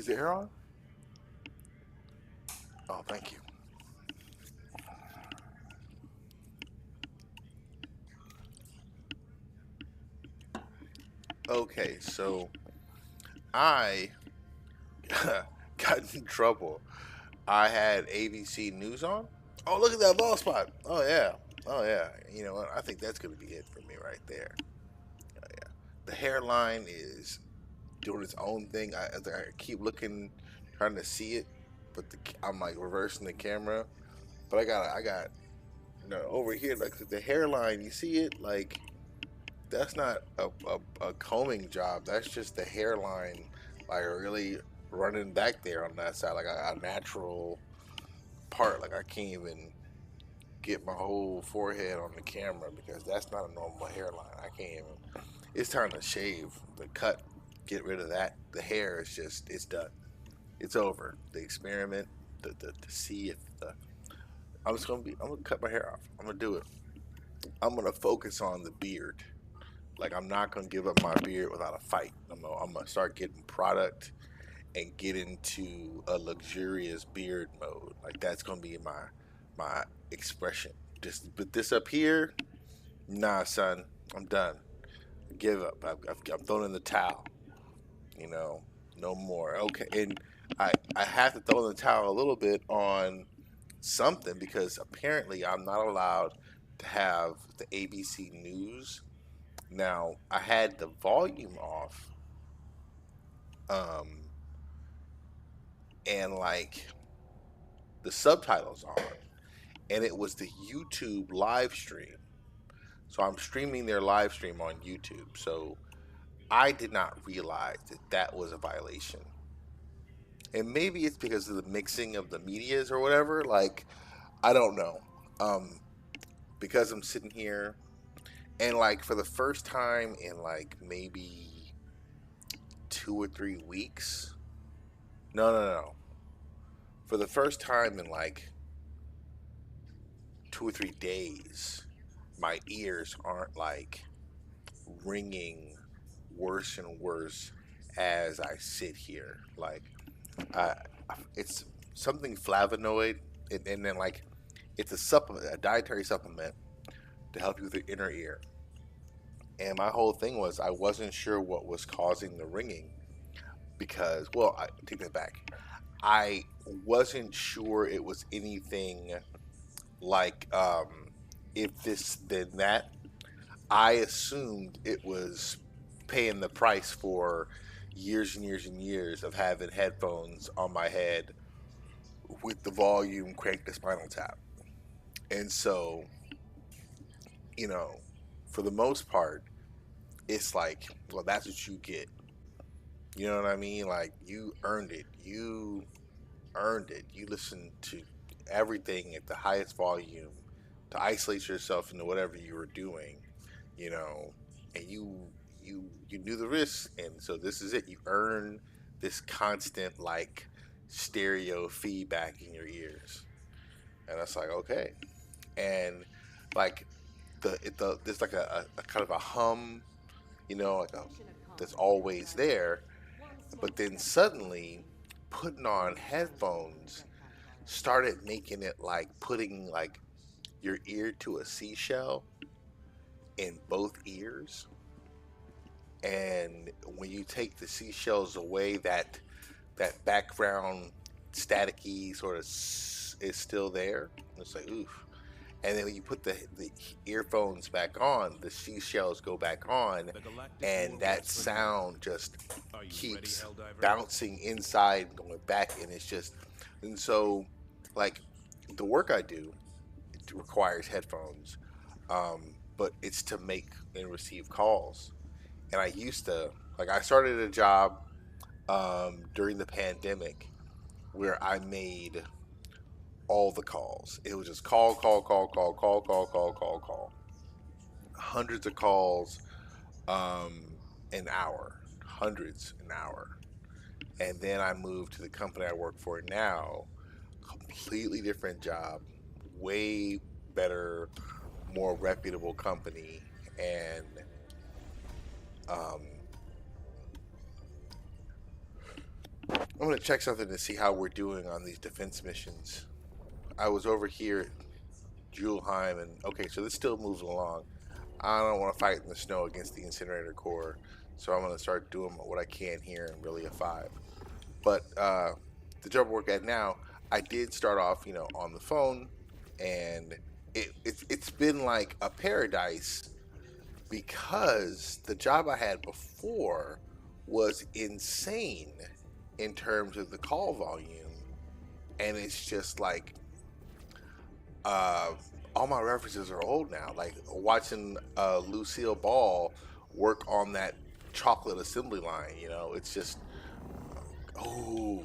Is the air on? Oh, thank you. Okay, so I got in trouble. I had ABC News on. Oh, look at that bald spot. Oh yeah. Oh yeah. You know what? I think that's gonna be it for me right there. Oh, yeah. The hairline is doing its own thing. I keep looking, trying to see it, but I'm like reversing the camera. But I got over here, like the hairline. You see it? Like that's not a combing job. That's just the hairline, like really running back there on that side, like a natural part. Like I can't even get my whole forehead on the camera because that's not a normal hairline. I can't even. It's time to shave, the cut, get rid of that. The hair is just, it's done. It's over. The experiment, to see if the, I'm gonna cut my hair off. I'm gonna do it. I'm gonna focus on the beard. Like I'm not gonna give up my beard without a fight. I'm gonna start getting product and get into a luxurious beard mode. Like that's gonna be my expression. Just but this up here, nah, son, I'm done. Give up. I'm throwing in the towel. You know, no more. Okay, and I have to throw in the towel a little bit on something because apparently I'm not allowed to have the ABC News. Now I had the volume off, um, and like the subtitles on, and it was the YouTube live stream. So I'm streaming their live stream on YouTube. So I did not realize that that was a violation. And maybe it's because of the mixing of the medias or whatever. Like, I don't know. Um, because I'm sitting here and like for the first time in like maybe 2 or 3 weeks. No, no, no. For the first time in like 2 or 3 days, my ears aren't like ringing worse and worse as I sit here. Like, I, it's something flavonoid, and then like it's a supplement, a dietary supplement to help you with your inner ear. And my whole thing was I wasn't sure what was causing the ringing because, well, I take that back. I wasn't sure it was anything like if this then that. I assumed it was paying the price for years and years and years of having headphones on my head with the volume cranked to Spinal Tap. And so, you know, for the most part, it's like, well, that's what you get. You know what I mean? Like, you earned it. You earned it. You listened to everything at the highest volume to isolate yourself into whatever you were doing, you know, and you knew the risks, and so this is it. You earn this constant like stereo feedback in your ears, and that's like okay, and like there's like a kind of a hum, like that's always there, but then suddenly putting on headphones started making it like putting like your ear to a seashell in both ears. And when you take the seashells away, that background staticky sort of is still there. It's like oof. And then when you put the earphones back on, the seashells go back on, and that sound just keeps bouncing inside and going back, and it's just, and so like the work I do, it requires headphones, but it's to make and receive calls. And I used to like I started a job during the pandemic where I made all the calls. It was just call, call, call, call, call, call, call, call, call. Hundreds of calls, an hour, hundreds an hour. And then I moved to the company I work for now. Completely different job, way better, more reputable company, and um, I'm gonna check something to see how we're doing on these defense missions. I was over here at Julheim, and okay, so this still moves along. I don't want to fight in the snow against the incinerator core, so I'm gonna start doing what I can here in really a five. But the job I work at now, I did start off, on the phone, and it's been like a paradise because the job I had before was insane in terms of the call volume, and it's just like uh, all my references are old now. Like watching Lucille Ball work on that chocolate assembly line, it's just oh,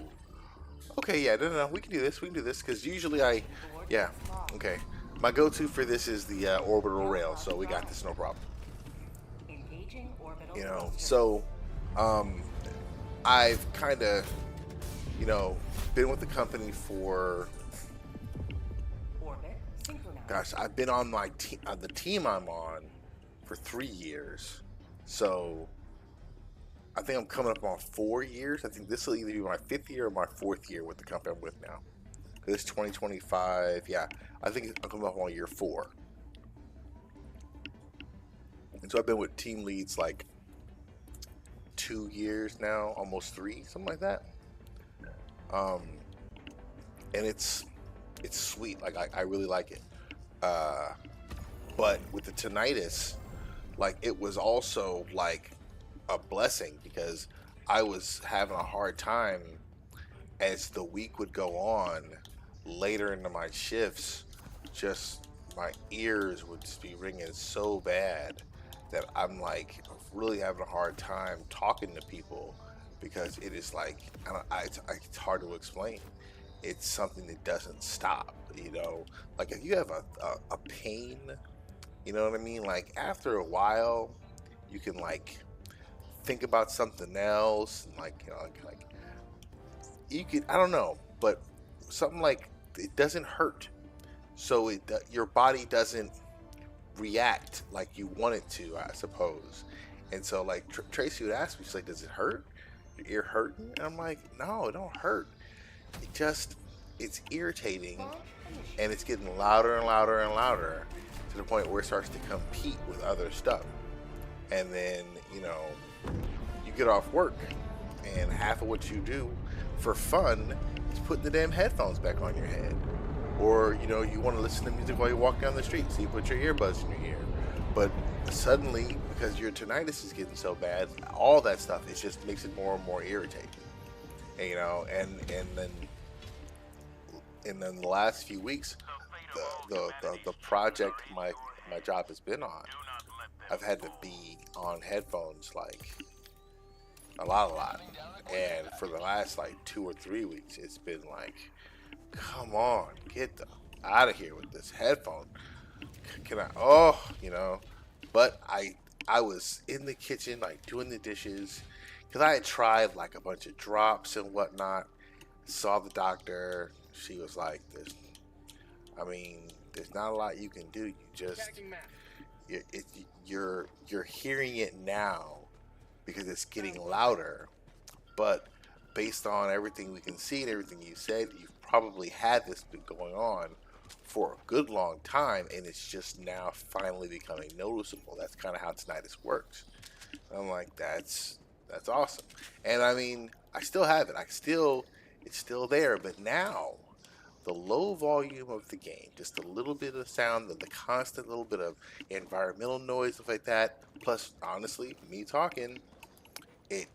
okay, yeah, no, we can do this. We can do this because usually yeah, okay. My go-to for this is the orbital rail, so we got this, no problem. So um, I've kind of, you know, been with the company for, gosh, I've been on my team, the team I'm on, for 3 years. So I think I'm coming up on 4 years. I think this will either be my fifth year or my fourth year with the company I'm with now. Because it's 2025. Yeah, I think I'm coming up on year four. And so I've been with team leads like 2 years now, almost three, something like that. Um, and it's sweet. Like I really like it. Uh, but with the tinnitus, like it was also like a blessing because I was having a hard time as the week would go on later into my shifts. Just my ears would just be ringing so bad that I'm like really having a hard time talking to people because it is like it's hard to explain. It's something that doesn't stop, like if you have a pain, you know what I mean, like after a while you can like think about something else and like like you could, I don't know, but something like it doesn't hurt, so your body doesn't react like you want it to, I suppose. And so like Tracy would ask me, she's like, does it hurt, your ear hurting? And I'm like, no, it don't hurt. It just, it's irritating, and it's getting louder and louder and louder to the point where it starts to compete with other stuff. And then, you get off work, and half of what you do for fun is putting the damn headphones back on your head. Or, you want to listen to music while you walk down the street, so you put your earbuds in your ear. But suddenly, because your tinnitus is getting so bad, all that stuff, it just makes it more and more irritating. And, and then the last few weeks, the project my job has been on, I've had to be on headphones like a lot. And for the last like 2 or 3 weeks, it's been like, come on, get the out of here with this headphone. Can I? Oh, But I was in the kitchen like doing the dishes because I had tried like a bunch of drops and whatnot. Saw the doctor. She was like, I mean, there's not a lot you can do. You just you're hearing it now because it's getting louder. But based on everything we can see and everything you said, you've probably had this been going on for a good long time, and it's just now finally becoming noticeable. That's kind of how tinnitus works. And I'm like, that's awesome. And I mean, I still have it. It's still there. But now, the low volume of the game, just a little bit of sound, the constant little bit of environmental noise, stuff like that. Plus, honestly, me talking, it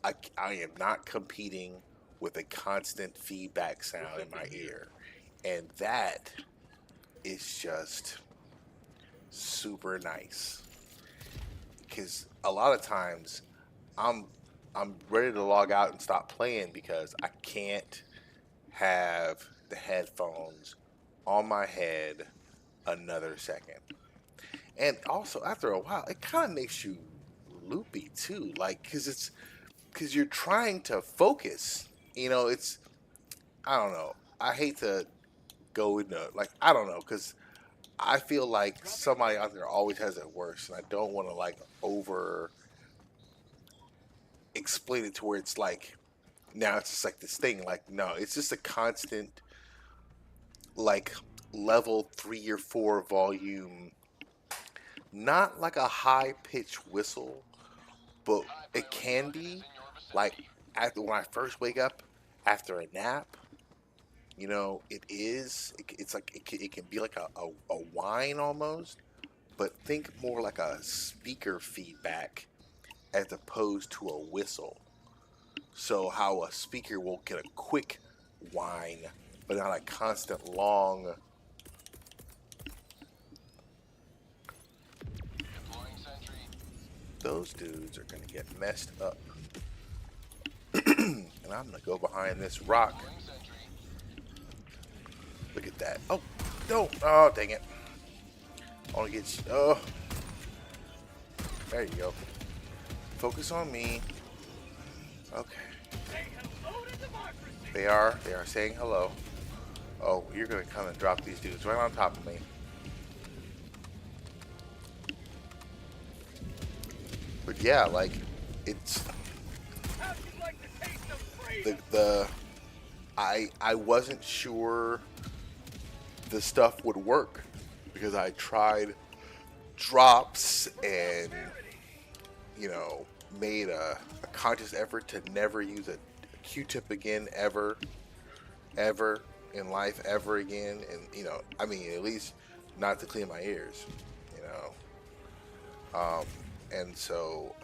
I am not competing with a constant feedback sound in my ear, and that is just super nice because a lot of times I'm I'm ready to log out and stop playing because I can't have the headphones on my head another second. And also after a while, it kind of makes you loopy too, like because you're trying to focus. It's, I don't know. I hate to go into, like, I don't know, because I feel like somebody out there always has it worse, and I don't want to like over explain it to where it's like Now it's just like this thing, like, no, it's just a constant, like, level 3 or 4 volume, not like a high pitched whistle, but it can be like after when I first wake up after a nap. It's like it can be like a whine almost, but think more like a speaker feedback as opposed to a whistle. So how a speaker will get a quick whine, but not a constant long. Those dudes are gonna get messed up. And I'm gonna go behind this rock. Look at that. Oh, no. Oh, dang it. I want to get you. Oh, there you go. Focus on me. Okay. They are saying hello. Oh, you're gonna come and drop these dudes right on top of me. But yeah, like it's the I wasn't sure the stuff would work because I tried drops and you know made a conscious effort to never use a Q-tip again ever in life ever again, and I mean at least not to clean my ears, you and so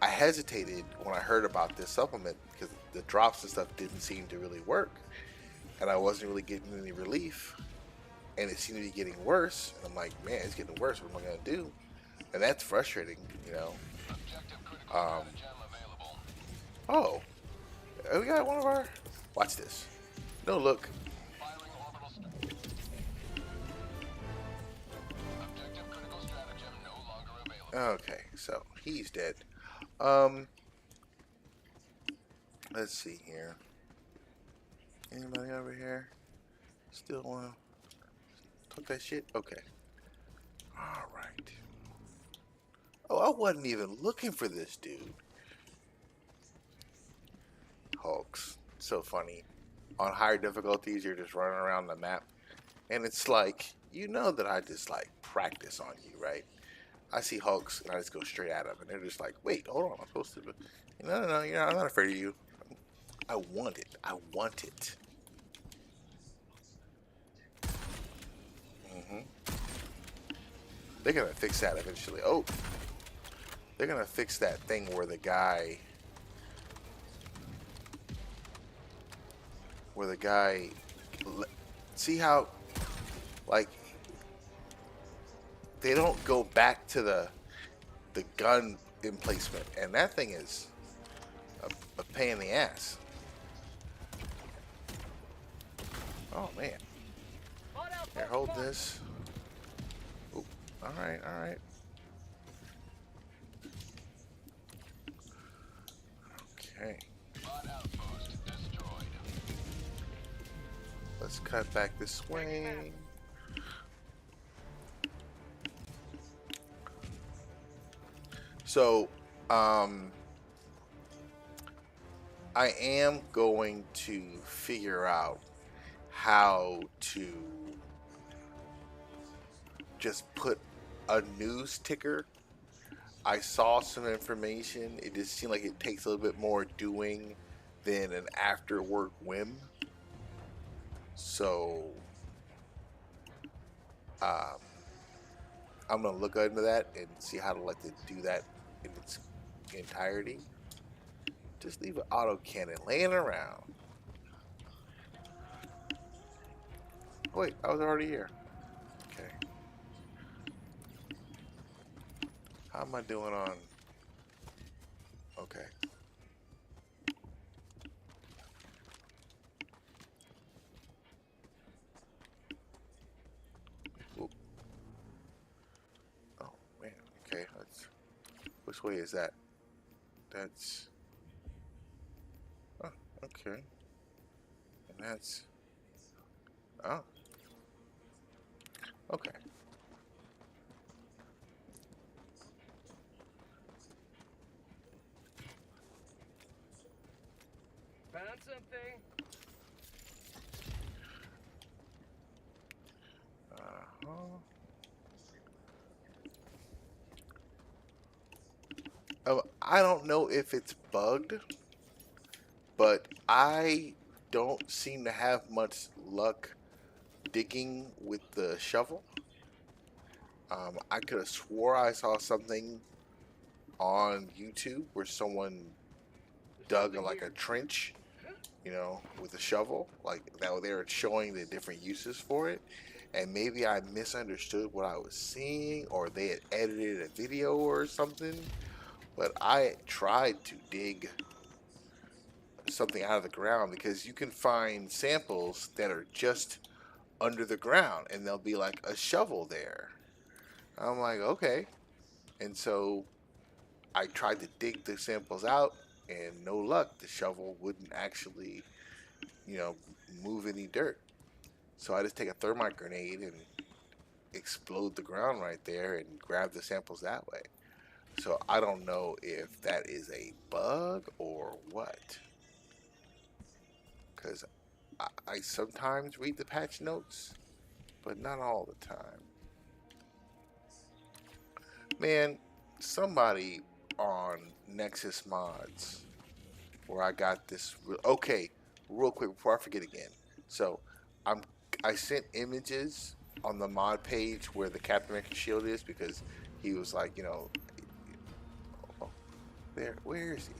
I hesitated when I heard about this supplement because the drops and stuff didn't seem to really work, and I wasn't really getting any relief, and it seemed to be getting worse. And I'm like, man, it's getting worse. What am I gonna do? And that's frustrating, Um, oh, we got one of our. Watch this. No, look. Okay, so he's dead. Um, let's see here. Anybody over here? Still wanna talk that shit? Okay. All right. Oh, I wasn't even looking for this dude. Hulks. So funny. On higher difficulties, you're just running around the map, and it's like that I just like practice on you, right? I see Hulks and I just go straight at them, and they're just like, "Wait, hold on, I'm supposed to." No, no, no, I'm not afraid of you. I want it. I want it. hmm They're gonna fix that eventually. Oh, they're gonna fix that thing where the guy, see how, like, they don't go back to the gun emplacement, and that thing is a pain in the ass. Oh man. Here, hold this. Oop. All right, all right. Okay. Let's cut back this way. So, I am going to figure out how to just put a news ticker. I saw some information. It just seemed like it takes a little bit more doing than an after work whim. So, um, I'm gonna look into that and see how to like to do that in its entirety. Just leave an auto cannon laying around. Wait, I was already here. Okay. How am I doing on? Okay. Oop. Oh man. Okay. Which way is that? That's. Oh, okay. And that's. Oh. Okay. I don't know if it's bugged, but I don't seem to have much luck digging with the shovel. I could have swore I saw something on YouTube where someone dug like a trench, with a shovel, like that they were showing the different uses for it. And maybe I misunderstood what I was seeing, or they had edited a video or something. But I tried to dig something out of the ground because you can find samples that are just under the ground and there'll be like a shovel there. I'm like, okay. And so I tried to dig the samples out and no luck. The shovel wouldn't actually, you know, move any dirt. So I just take a thermite grenade and explode the ground right there and grab the samples that way. So I don't know if that is a bug or what. Because I sometimes read the patch notes, but not all the time. Man, somebody on Nexus Mods, where I got this. Okay, real quick before I forget again. So, I'm I sent images on the mod page where the Captain America shield is because he was like, oh, there. Where is he?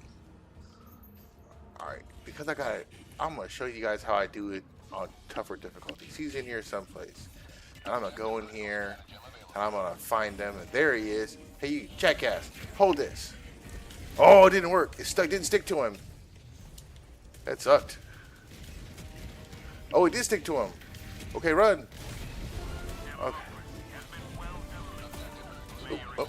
All right, because I got it. I'm gonna show you guys how I do it on tougher difficulties. He's in here someplace, and I'm gonna go in here and I'm gonna find them. And there he is. Hey, you jackass! Hold this. Oh, it didn't work. It stuck. Didn't stick to him. That sucked. Oh, it did stick to him. Okay, run. Okay. Oh, oh.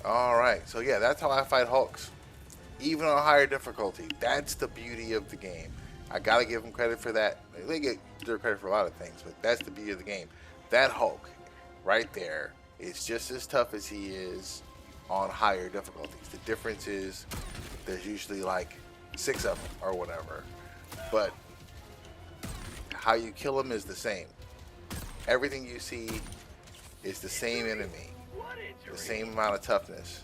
All right. So yeah, that's how I fight Hulks, even on higher difficulty. That's the beauty of the game. I gotta give them credit for that. They get their credit for a lot of things, but that's the beauty of the game. That Hulk, right there, is just as tough as he is on higher difficulties. The difference is there's usually like 6 of them or whatever, but how you kill him is the same. Everything you see is the same enemy, the same amount of toughness.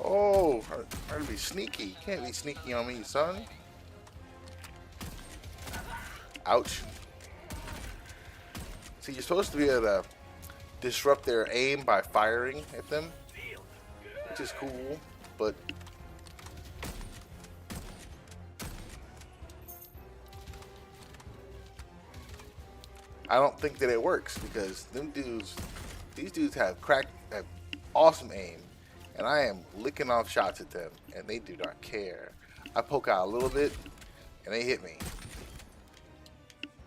Oh, trying to be sneaky. You can't be sneaky on me, son. Ouch. See, you're supposed to be able to disrupt their aim by firing at them, which is cool, but I don't think that it works because these dudes have awesome aim, and I am licking off shots at them, and they do not care. I poke out a little bit, and they hit me.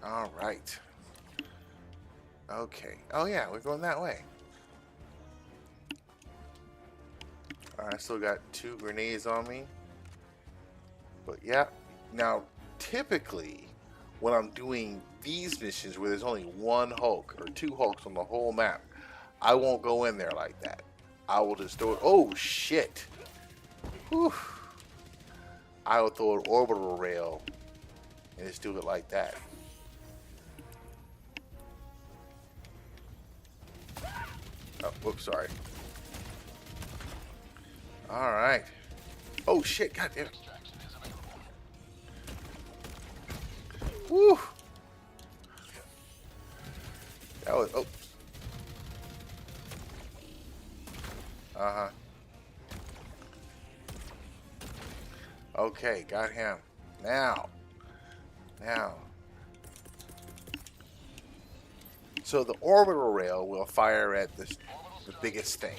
All right. Okay. Oh yeah, we're going that way. All right, I still got 2 grenades on me. But yeah, now typically when I'm doing these missions where there's only 1 Hulk or 2 Hulks on the whole map, I won't go in there like that. I will just throw it. Oh shit. Whew. I will throw an orbital rail and just do it like that. Oh, whoops, sorry. All right. Oh shit, goddamn. Woo. That was, oh. Uh-huh. Okay, got him. Now. So the orbital rail will fire at the biggest thing.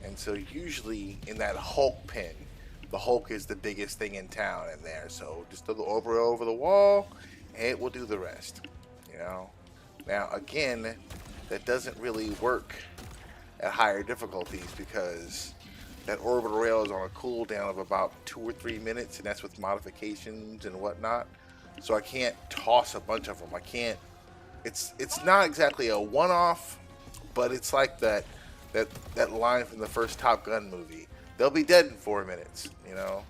And so usually in that Hulk pin, the Hulk is the biggest thing in town in there. So just throw the orbital rail over the wall, and it will do the rest. Now again, that doesn't really work at higher difficulties because that orbital rail is on a cooldown of about 2 or 3 minutes, and that's with modifications and whatnot. So I can't toss a bunch of them. I can't. It's not exactly a one-off, but it's like that that that line from the first Top Gun movie. They'll be dead in 4 minutes. You know,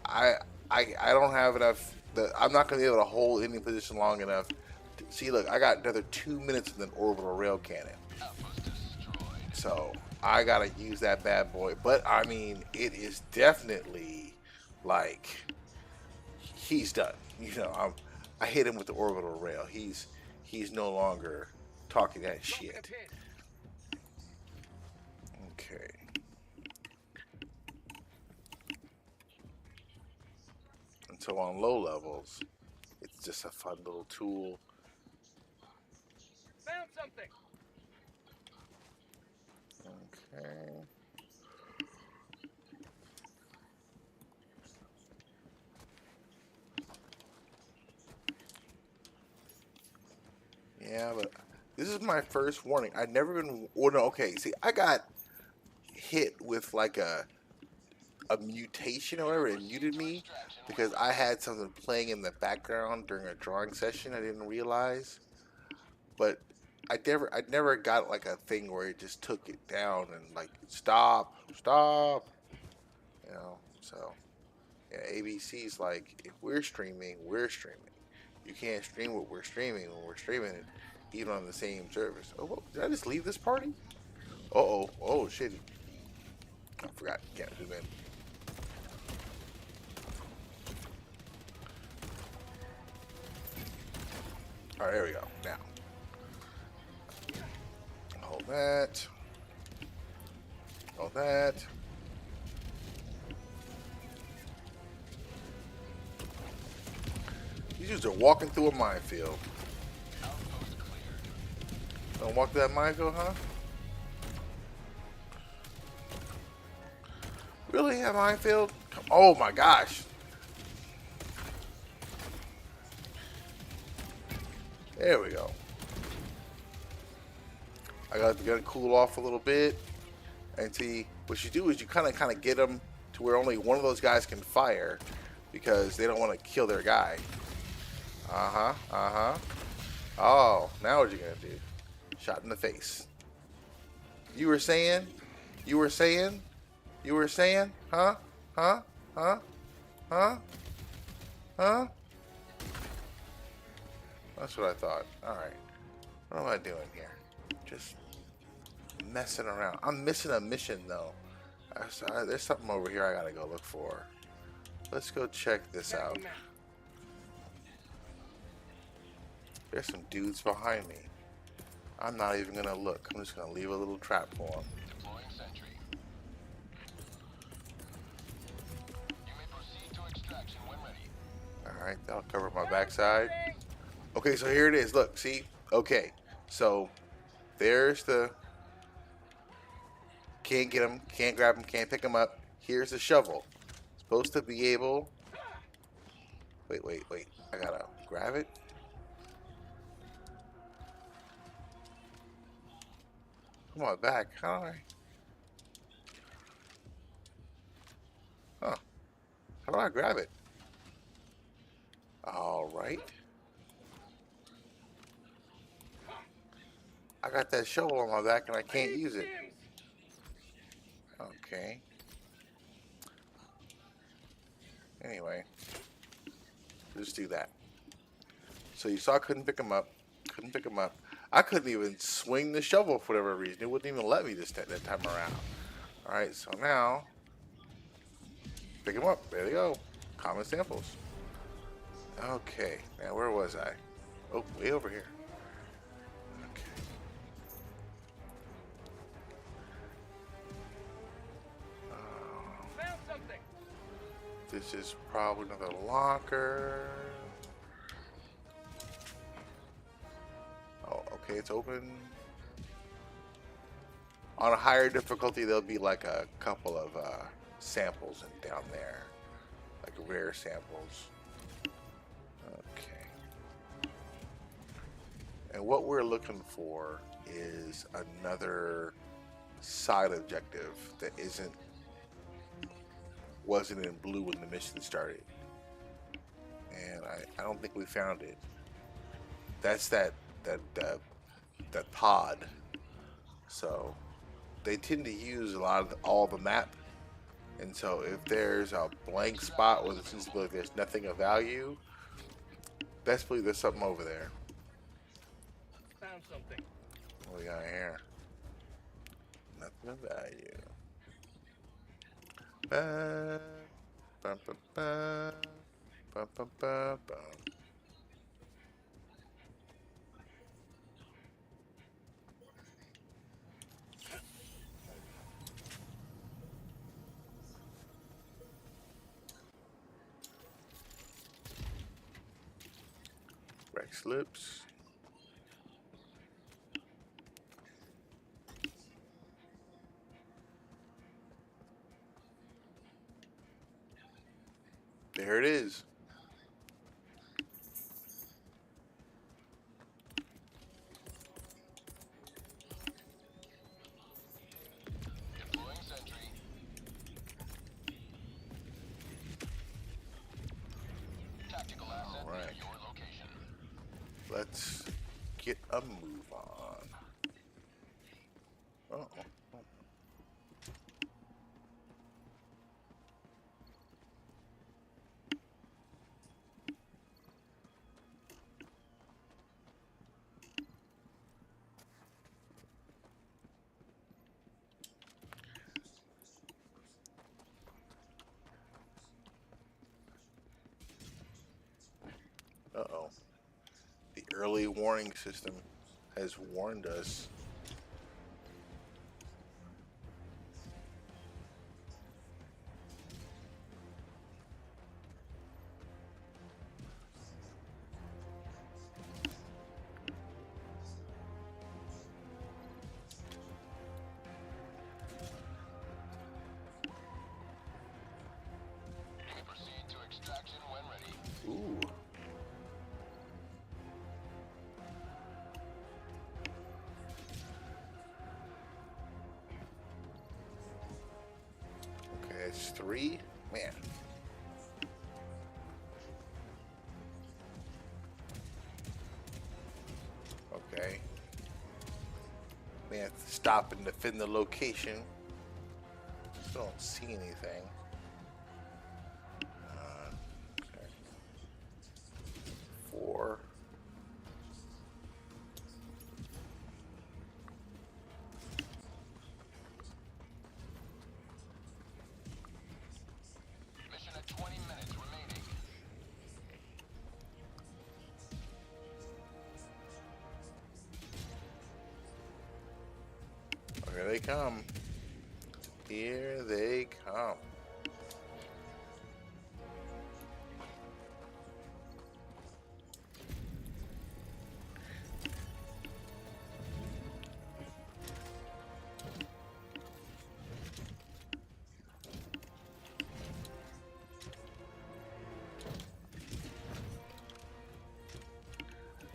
I I don't have enough. I'm not going to be able to hold any position long enough. See, look, I got another 2 minutes in an orbital rail cannon, so I gotta use that bad boy. But I mean, it is definitely like he's done. You know, I hit him with the orbital rail. He's no longer talking that shit. Okay. And so on low levels, it's just a fun little tool. Found something. Okay. Yeah, but this is my first warning. I've never been. Well, no, okay. See, I got hit with like a mutation or whatever. It muted me because I had something playing in the background during a drawing session. I didn't realize, but I never got like a thing where it just took it down and like stop, stop. You know, so yeah, ABC's like if we're streaming, we're streaming. You can't stream what we're streaming when we're streaming it, even on the same service. Oh, whoa, did I just leave this party? Uh oh, oh shit! I forgot. Can't zoom in. All right, there we go. Now, hold that. Hold that. These dudes are walking through a minefield. Don't walk through that minefield, huh? Really? A minefield? Oh my gosh. There we go. I got the gun cool off a little bit. And see, what you do is you kind of get them to where only one of those guys can fire because they don't want to kill their guy. Uh-huh, uh-huh. Oh, now what you gonna do? Shot in the face. You were saying? You were saying? You were saying? Huh? Huh? Huh? Huh? Huh? That's what I thought. Alright. What am I doing here? Just messing around. I'm missing a mission though. There's something over here I gotta go look for. Let's go check this out. There's some dudes behind me. I'm not even gonna look. I'm just gonna leave a little trap for them. Deploying sentry. You may proceed to extraction when ready. Alright, that'll cover my backside. Okay, so here it is. Look, see? Okay, so there's the. Can't get him, can't grab him, can't pick him up. Here's the shovel. Supposed to be able. Wait, wait, wait. I gotta grab it. Come on, back. How do I? Huh. How do I grab it? Alright. I got that shovel on my back and I can't use it. Okay. Anyway. Just do that. So you saw I couldn't pick him up. Couldn't pick him up. I couldn't even swing the shovel for whatever reason. It wouldn't even let me that time around. Alright, so now pick him up. There you go. Common samples. Okay. Now where was I? Oh, way over here. Okay. Found something. This is probably another locker. Oh, okay, it's open. On a higher difficulty, there'll be like a couple of samples down there, like rare samples. Okay. And what we're looking for is another side objective that wasn't in blue when the mission started. And I don't think we found it. That's that pod. So they tend to use a lot of all the map. And so if there's a blank spot where it seems to be like there's nothing of value, best believe there's something over there. Found something. What we got here? Nothing of value. Ba, ba, ba, ba, ba, ba, ba, ba. Rex lips. There it is. Deploying sentry. Tactical asset All near right. your location. Let's get a move on. Uh oh. Uh oh. The early warning system has warned us. You may proceed to extraction when ready. Ooh. Okay, it's three. Man. Okay. Man, stop and defend the location. Still don't see anything. Okay. Four. Mission at 20 minutes remaining. Here they come. Here they come.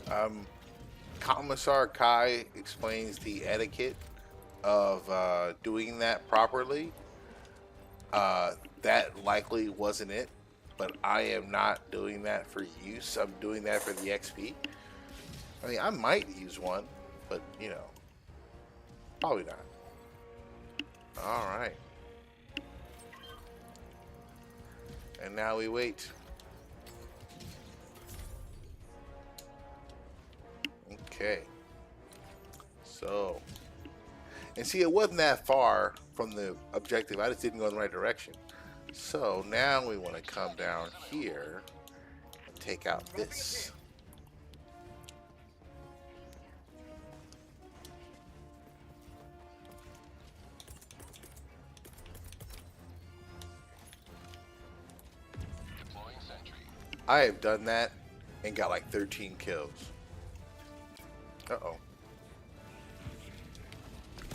Um, Commissar Kai explains the etiquette of doing that properly. That likely wasn't it, but I am not doing that for use. I'm doing that for the XP. I mean, I might use one, but probably not. All right. And now we wait. Okay. So, and see, it wasn't that far from the objective. I just didn't go in the right direction. So now we want to come down here and take out this. Deploying sentry. I have done that and got like 13 kills. Uh-oh.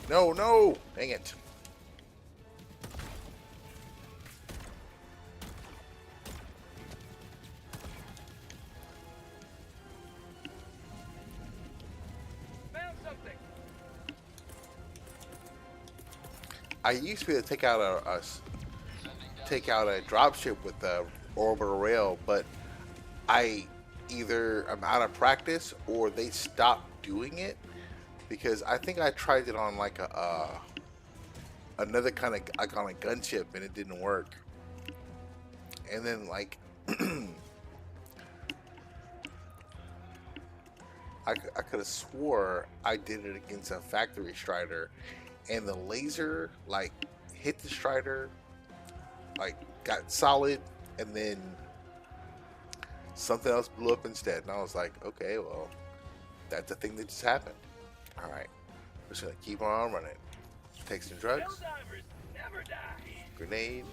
No, no! Dang it. Found something. I used to be able to take out Sending down take out a dropship with a orbital rail, but I either I'm out of practice or they stopped doing it because I think I tried it on like a another kind of like on a gunship, and it didn't work. And then like I could have swore I did it against a factory strider, and the laser like hit the strider, like got solid, and then something else blew up instead. And I was like, okay, well, that's the thing that just happened. All right, we're just gonna keep on running. Take some drugs. Helldivers never die. Grenade.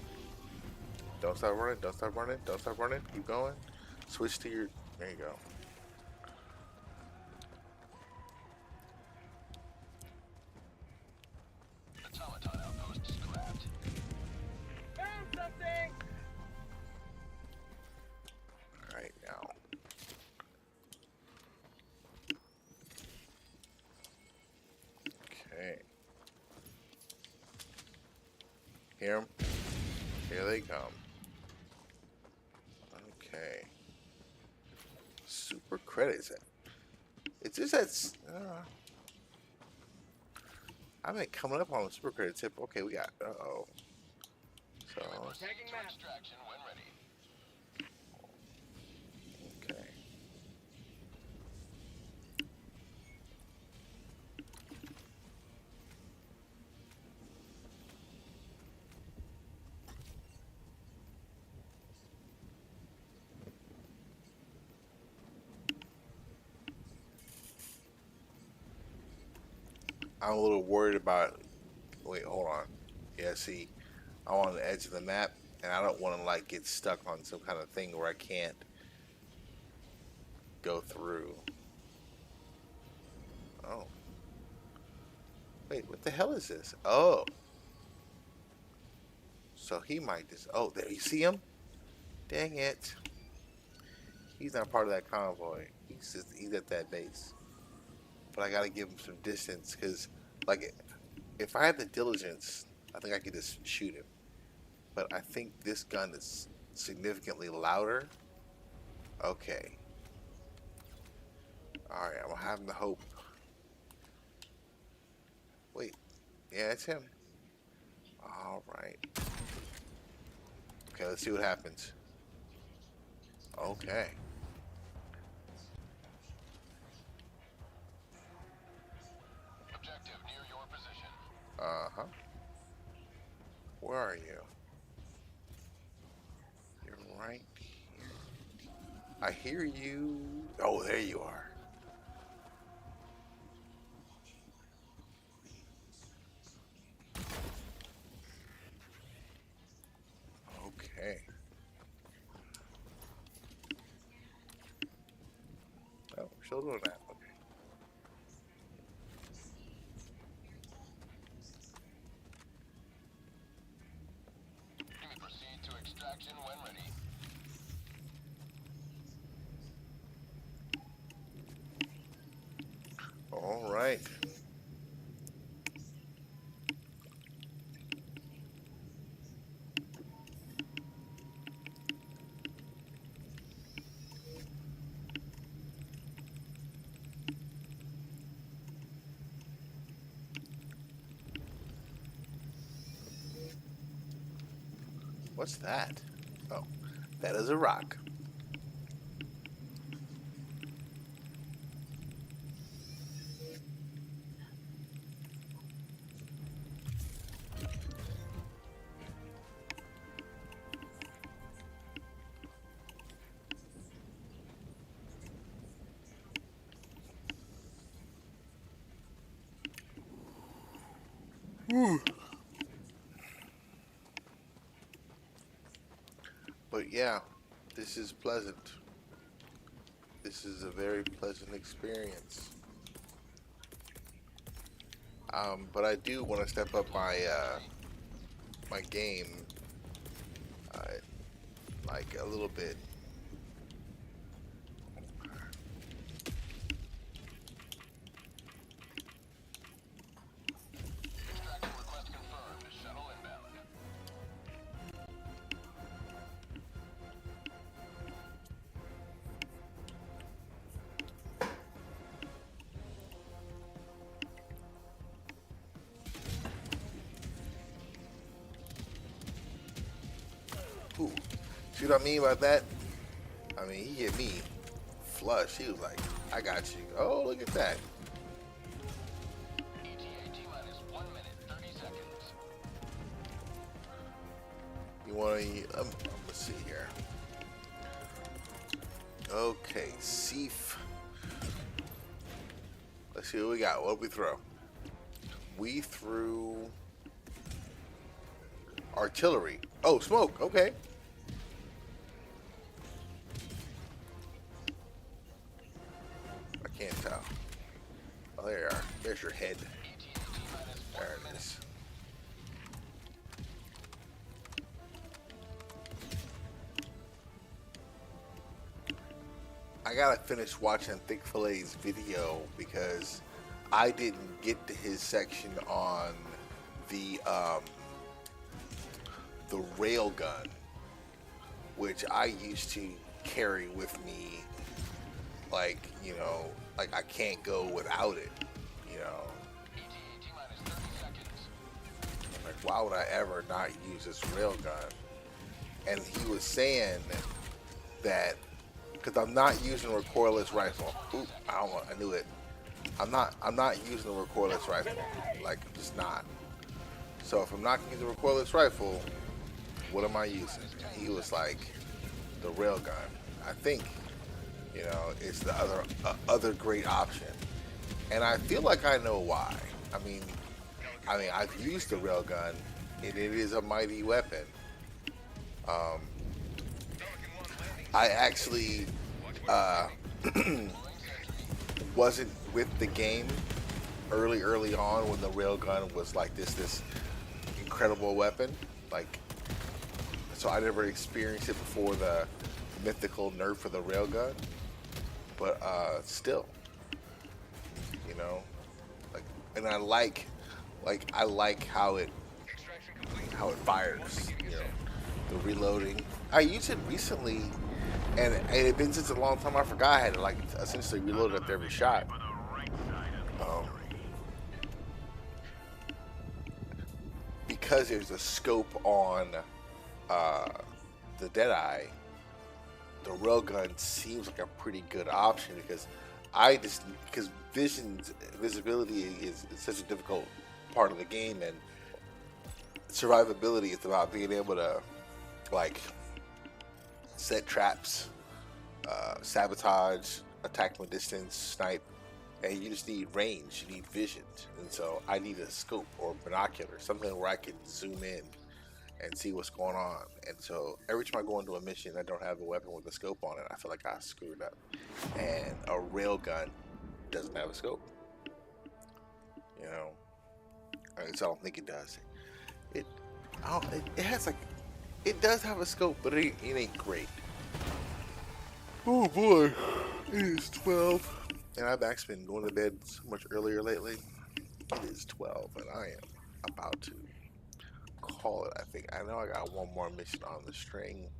Don't stop running. Don't stop running. Don't stop running. Keep going. Switch to your. There you go. Automaton outpost scrapped. Found something. All right now. Okay. Hear them? Here they come. Okay. Super credits. It's just that. I've been coming up on a super credit tip. Okay, we got. Oh. So. Taking map. Extraction when ready. Okay. I'm a little worried about. Wait, hold on. Yeah, see, I'm on the edge of the map, and I don't want to like get stuck on some kind of thing where I can't go through. Oh, wait, what the hell is this? Oh, so he might just. Oh, there you see him? Dang it! He's not part of that convoy. He's at that base. But I gotta give him some distance because, like, if I had the diligence, I think I could just shoot him. But I think this gun is significantly louder. Okay. Alright, I'm having the hope. Wait. Yeah, it's him. Alright. Okay, let's see what happens. Okay. Objective near your position. Uh-huh. Where are you? You're right here. I hear you. Oh, there you are. Okay. Oh, we're still doing that. Okay. You may proceed to extraction when ready. All right. What's that? Oh, that is a rock. Whew. But yeah, this is pleasant. This is a very pleasant experience. But I do want to step up my game, uh, like a little bit. Extraction request confirmed. Shuttle inbound. Ooh, see what I mean by that? I mean, he hit me flush. He was like, I got you. Oh, look at that. ETA T-minus 1 minute, 30 seconds. You want to? Let's see here. Okay, Seif. Let's see what we got. What we throw? We threw artillery. Oh, smoke. Okay. I can't tell. Oh, there you are. There's your head. ETA T-minus 1 There it minute. is. I gotta finish watching Thick Fillet's video because I didn't get to his section on the um, the railgun, which I used to carry with me. Like like I can't go without it. You know, ETA T-minus 30 seconds. like why would I ever not use this railgun? And he was saying that because I'm not using a recoilless rifle. Oop, I knew it. I'm not using a recoilless rifle. Like I'm just not. So if I'm not using a recoilless rifle, what am I using? And he was like, the railgun. I think it's the other great option. And I feel like I know why. I mean, I've used the railgun, and it is a mighty weapon. Um, I actually uh, wasn't with the game early on when the railgun was like this incredible weapon. Like, so I never experienced it before the mythical nerf of the railgun. But still, you know, like, and I like how it fires. The reloading. I used it recently, and it had been since a long time. I forgot I had to like essentially reload after every shot. Um, because there's a scope on uh, the Deadeye, the railgun seems like a pretty good option because visibility is such a difficult part of the game, and survivability is about being able to like set traps, sabotage, attack from a distance, snipe, and you just need range. You need vision, and so I need a scope or binocular, something where I can zoom in and see what's going on. And so every time I go into a mission, I don't have a weapon with a scope on it. I feel like I screwed up. And a railgun doesn't have a scope. You know, at least I don't think it does. It, it has like, it does have a scope, but it ain't great. Oh boy, it is 12, and I've actually been going to bed so much earlier lately. It is 12, and I am about to call it. I think I know I got one more mission on the string,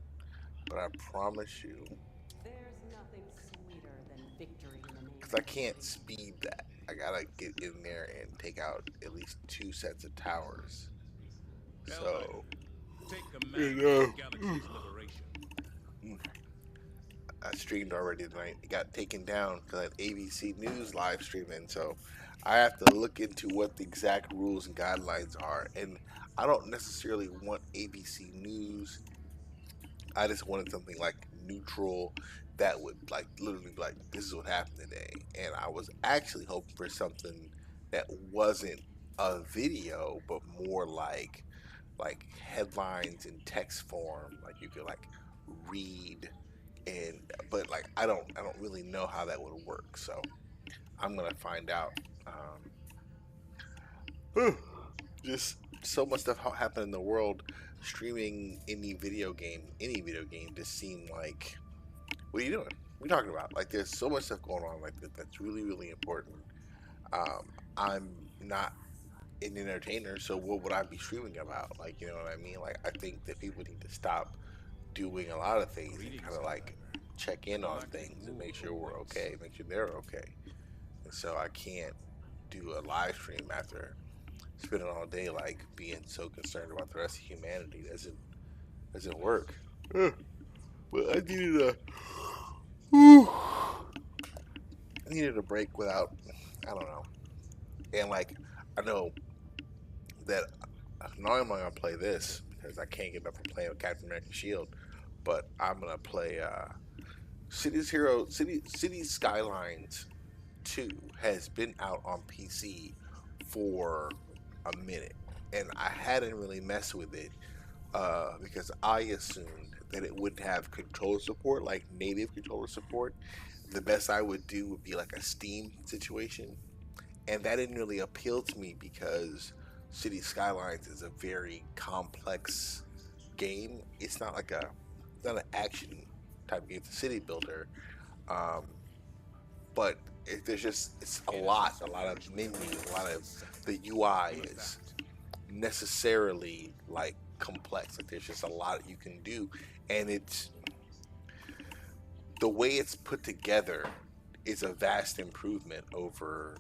but I promise you, There's nothing sweeter than victory in the name because I of can't duty. speed that. I gotta get in there and take out at least two sets of towers. So, Helldivers, take you command of know, the galaxy's liberation. I streamed already tonight. It got taken down because I had ABC News live streaming. So I have to look into what the exact rules and guidelines are. And I don't necessarily want ABC News. I just wanted something like neutral that would like literally be like, this is what happened today. And I was actually hoping for something that wasn't a video, but more like headlines in text form. Like you could like read, and but like I don't really know how that would work. So I'm gonna find out. Just so much stuff happened in the world. Streaming any video game just seemed like, what are you doing? What are you talking about? Like there's so much stuff going on like that's really important. I'm not an entertainer, so what would I be streaming about? Like, you know what I mean? Like I think that people need to stop doing a lot of things and kind Greetings, of like Helldiver. check in I'd on like to things and move make sure we're once. okay, make sure they're okay. And so I can't do a live stream after spending all day like being so concerned about the rest of humanity. Doesn't work. Uh, but I needed a, whew, I needed a break without, I don't know. And like, I know that not only am I gonna play this because I can't get enough from playing with Captain America Shield, but I'm gonna play Cities Skylines 2 has been out on PC for a minute, and I hadn't really messed with it because I assumed that it wouldn't have controller support, like native controller support. The best I would do would be like a Steam situation, and that didn't really appeal to me because City Skylines is a very complex game. It's not like it's not an action type game. It's a city builder, um, but there's just it's Innocence a lot of perish with menus, a every lot of second. the UI Do it is fast. necessarily like complex. Like there's just a lot you can do, and it's the way it's put together is a vast improvement over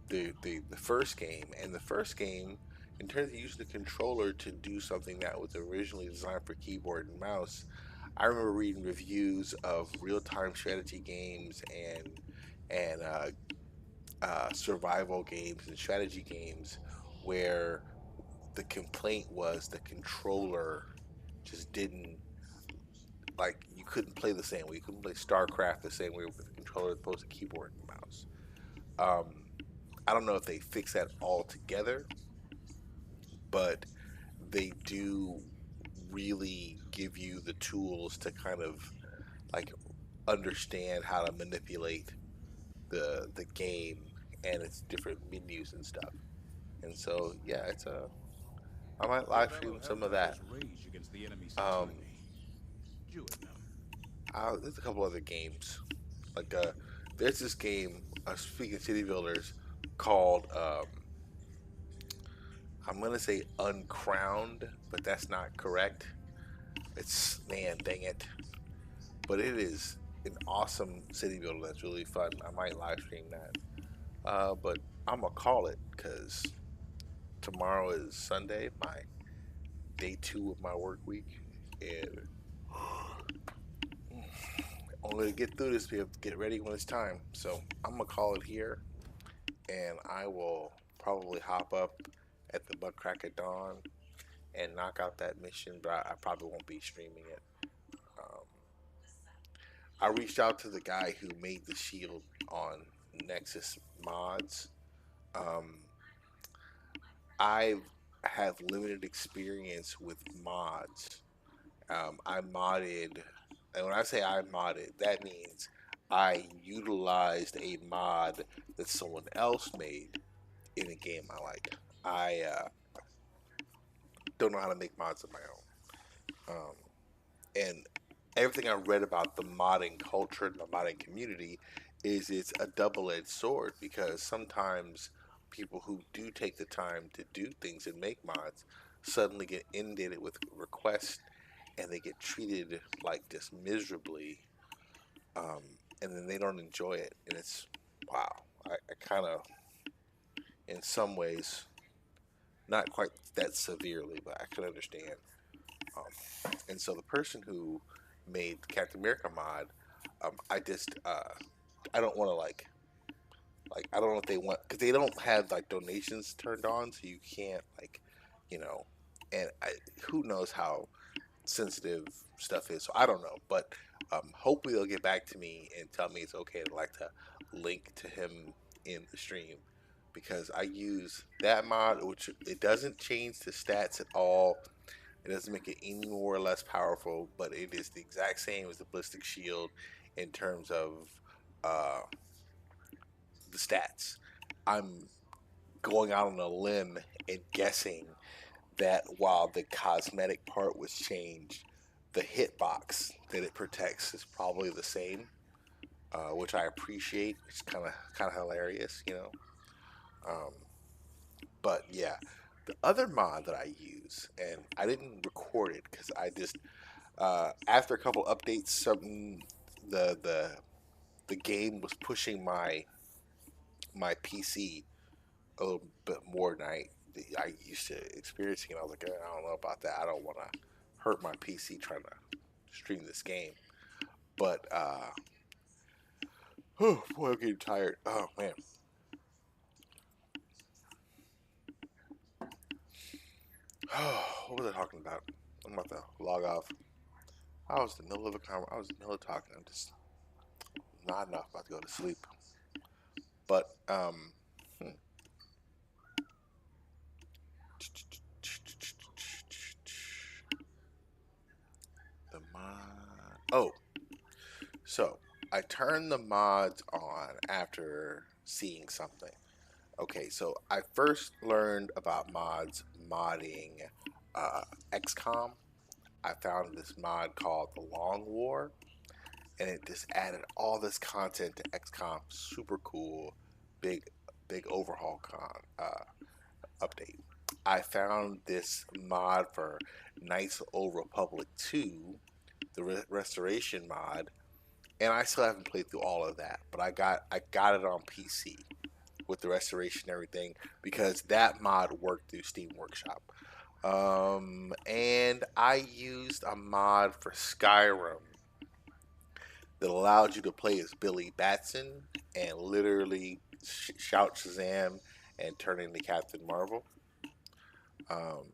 the first game. And the first game, in terms of using the controller to do something that was originally designed for keyboard and mouse, I remember reading reviews of real time strategy games and survival games and strategy games where the complaint was the controller just didn't like you couldn't play the same way. You couldn't play StarCraft the same way with the controller as opposed to keyboard and mouse. Um, I don't know if they fix that all together, but they do really give you the tools to kind of like understand how to manipulate the game and its different menus and stuff. And so yeah, it's a I might Your live fellow stream some of that. Helldivers rage against the enemy's Um, tyranny. Join them. there's a couple other games like there's this game. Speaking of city builders, called I'm gonna say Uncrowned, but that's not correct. It's man, dang it! But it is an awesome city builder that's really fun. I might live stream that. But I'm gonna call it because tomorrow is Sunday, my day 2 of my work week, and I'm gonna get through this. Be able to get ready when it's time. So I'm gonna call it here, and I will probably hop up at the butt crack of dawn and knock out that mission. But I probably won't be streaming it. Um, I reached out to the guy who made the shield on Nexus Mods. Um, I have limited experience with mods. I modded, and when I say I modded, that means I utilized a mod that someone else made in a game I like. I don't know how to make mods of my own. And everything I read about the modding culture and the modding community is it's a double-edged sword because sometimes people who do take the time to do things and make mods suddenly get inundated with requests and they get treated like just miserably, um, and then they don't enjoy it, and it's wow. I kind of, in some ways, not quite that severely, but I can understand. And so the person who made Captain America mod, I just I don't want to like I don't know if they want because they don't have like donations turned on, so you can't like you know, and who knows how sensitive stuff is. So I don't know, but hopefully they'll get back to me and tell me it's okay to like to link to him in the stream because I use that mod, which it doesn't change the stats at all. It doesn't make it any more or less powerful, but it is the exact same as the ballistic shield in terms of uh, the stats. I'm going out on a limb and guessing that while the cosmetic part was changed, the hitbox that it protects is probably the same, which I appreciate. It's kind of hilarious, you know. Um, but yeah, the other mod that I use, and I didn't record it because I just after a couple updates, something the game was pushing my PC a little bit more than I used to experiencing. I was like, I don't know about that. I don't want to hurt my PC trying to stream this game. But oh boy, I'm getting tired. Oh man. What was I talking about? I'm about to log off. I was in the middle of a I was in the middle of talking. I'm just not enough. About to go to sleep. But hmm. The mod. Oh, so I turned the mods on after seeing something. Okay, so I first learned about mods modding uh, XCOM. I found this mod called the Long War, and it just added all this content to XCOM. Super cool, big big overhaul update. I found this mod for Knights of the Old Republic 2, the restoration mod, and I still haven't played through all of that. But I got it on PC with the restoration and everything because that mod worked through Steam Workshop. And I used a mod for Skyrim that allowed you to play as Billy Batson and literally shout Shazam and turn into Captain Marvel. Um,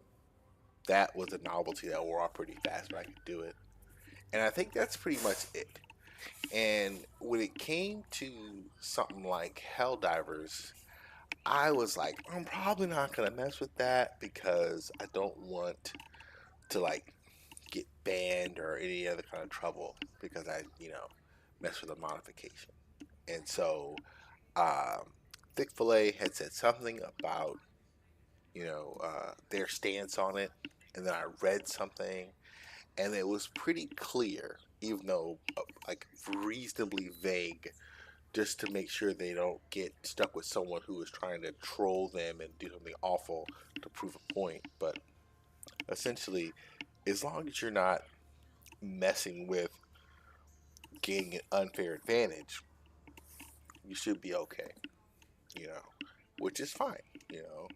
that was a novelty that wore off pretty fast, but I could do it. And I think that's pretty much it. And when it came to something like Helldivers, I was like, I'm probably not gonna mess with that because I don't want to like get banned or any other kind of trouble because I, mess with a modification. And so, Thick Fillet had said something about, their stance on it, and then I read something, and it was pretty clear, even though like reasonably vague, just to make sure they don't get stuck with someone who is trying to troll them and do something awful to prove a point. But essentially, as long as you're not messing with gaining an unfair advantage, you should be okay, you know, which is fine, you know.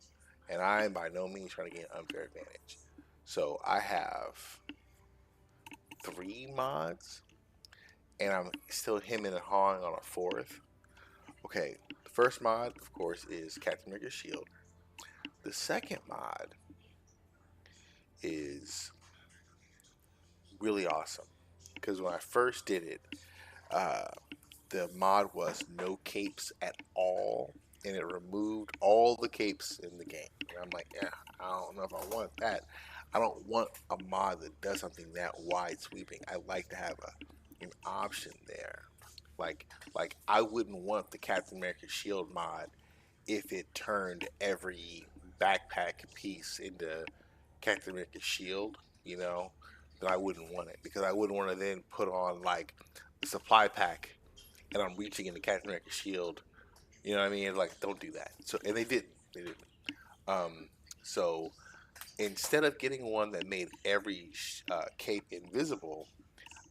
And I am by no means trying to gain an unfair advantage. So I have 3 mods, and I'm still hemming and hawing on a fourth. Okay, the first mod, of course, is Captain America's Shield. The second mod is really awesome because when I first did it, uh, the mod was no capes at all, and it removed all the capes in the game. And I'm like, yeah, I don't know if I want that. I don't want a mod that does something that wide sweeping. I like to have an option there. Like I wouldn't want the Captain America Shield mod if it turned every backpack piece into Captain America Shield, then I wouldn't want it because I wouldn't want to then put on like the supply pack and I'm reaching into Captain America Shield. You know what I mean? Like, don't do that. So, and they didn't. They didn't. Um, so instead of getting one that made every cape invisible,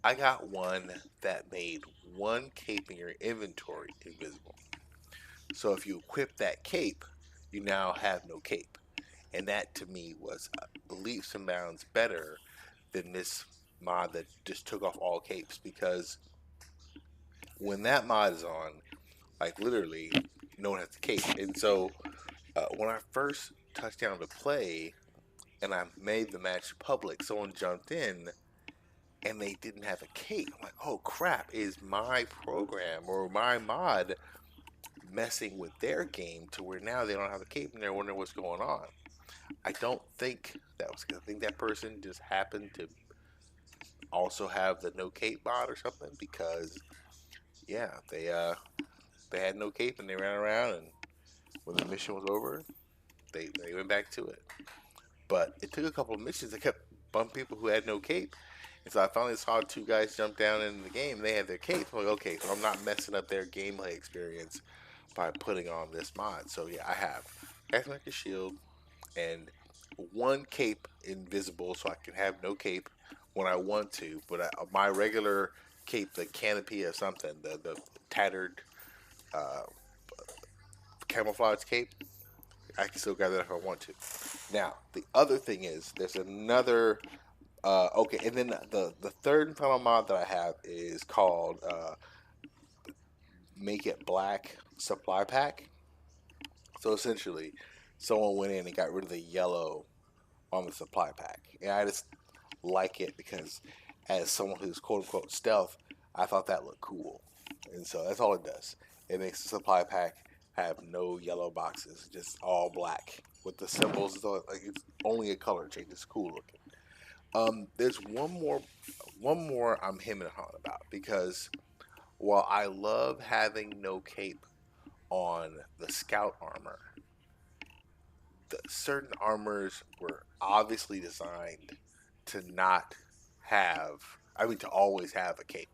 I got one that made one cape in your inventory invisible. So if you equip that cape, you now have no cape. And that to me was leaps and bounds better than this mod that just took off all capes because when that mod is on, like literally, no one has the cape. And so when I first touched down to play and I made the match public, someone jumped in and they didn't have a cape. I'm like, oh crap, is my program or my mod messing with their game to where now they don't have a cape and they're wondering what's going on? I don't think that was good. I think that person just happened to also have the no cape mod or something because yeah, they had no cape and they ran around and when the mission was over, they went back to it. But it took a couple of missions that kept bumping people who had no cape. And so I finally saw 2 guys jump down in the game and they had their cape. I'm like, okay, so I'm not messing up their gameplay experience by putting on this mod. So yeah, I have Captain America Shield and one cape invisible so I can have no cape when I want to. But my regular cape, the canopy or something, the tattered uh, camouflage cape, I can still grab that if I want to. Now, the other thing is there's another Okay, and then the third and final mod that I have is called Make It Black Supply Pack. So essentially, someone went in and got rid of the yellow on the supply pack, and I just like it because, as someone who's quote unquote stealth, I thought that looked cool, and so that's all it does. It makes the supply pack have no yellow boxes, just all black with the symbols. So like it's only a color change. It's cool looking. There's one more I'm hemming and hawing about because while I love having no cape on the scout armor, the certain armors were obviously designed to not have, I mean, to always have a cape.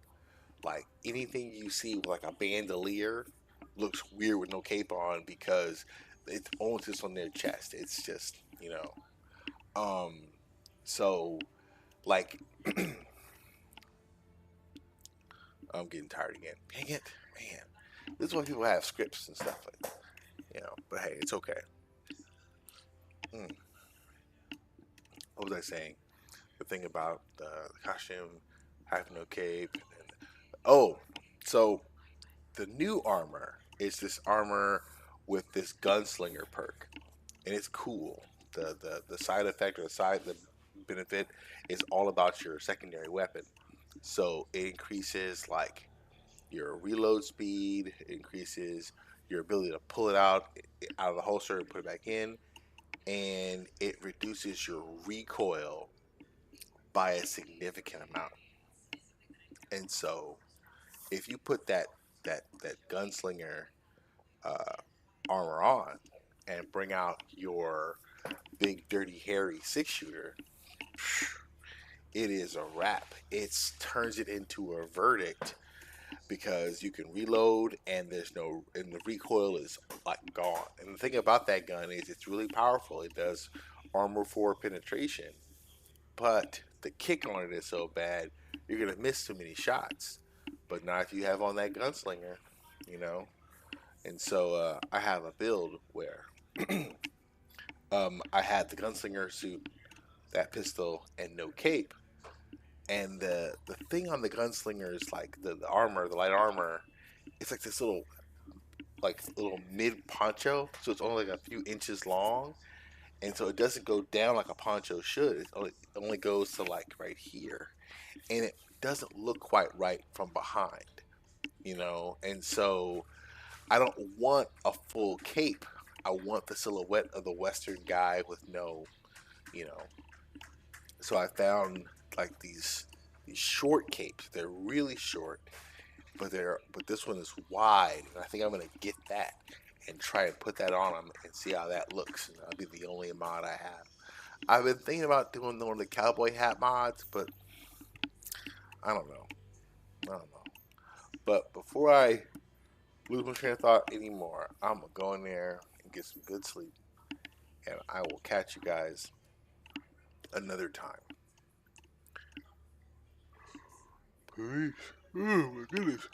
Like anything you see with like a bandolier looks weird with no cape on because it's only just on their chest. It's just, um, so like I'm getting tired again. Dang it, man. This is why people have scripts and stuff like that, But hey, it's okay. Mm, what was I saying? The thing about the costume having no cape. Oh, so the new armor is this armor with this gunslinger perk, and it's cool. The side effect or the benefit is all about your secondary weapon. So it increases like your reload speed, it increases your ability to pull it out of the holster and put it back in, and it reduces your recoil by a significant amount. And so if you put that gunslinger uh, armor on and bring out your big dirty hairy six shooter, it is a wrap. It turns it into a verdict because you can reload and the recoil is like gone. And the thing about that gun is it's really powerful. It does armor 4 penetration, but the kick on it is so bad you're gonna miss too many shots. But not if you have on that gunslinger, you know. And so I have a build where I had the gunslinger suit, that pistol, and no cape. And the thing on the gunslinger is like the armor, the light armor. It's like this little mid poncho, so it's only like a few inches long, and so it doesn't go down like a poncho should. It only goes to like right here, and it doesn't look quite right from behind. And so I don't want a full cape. I want the silhouette of the Western guy with no, you know. So I found like these short capes. They're really short, but this one is wide, and I think I'm gonna get that and try and put that on him and see how that looks. And that'll be the only mod I have. I've been thinking about doing one of the cowboy hat mods, but I don't know. I don't know. But before I lose my train of thought anymore, I'm gonna go in there and get some good sleep, and I will catch you guys another time. Peace. Oh my goodness.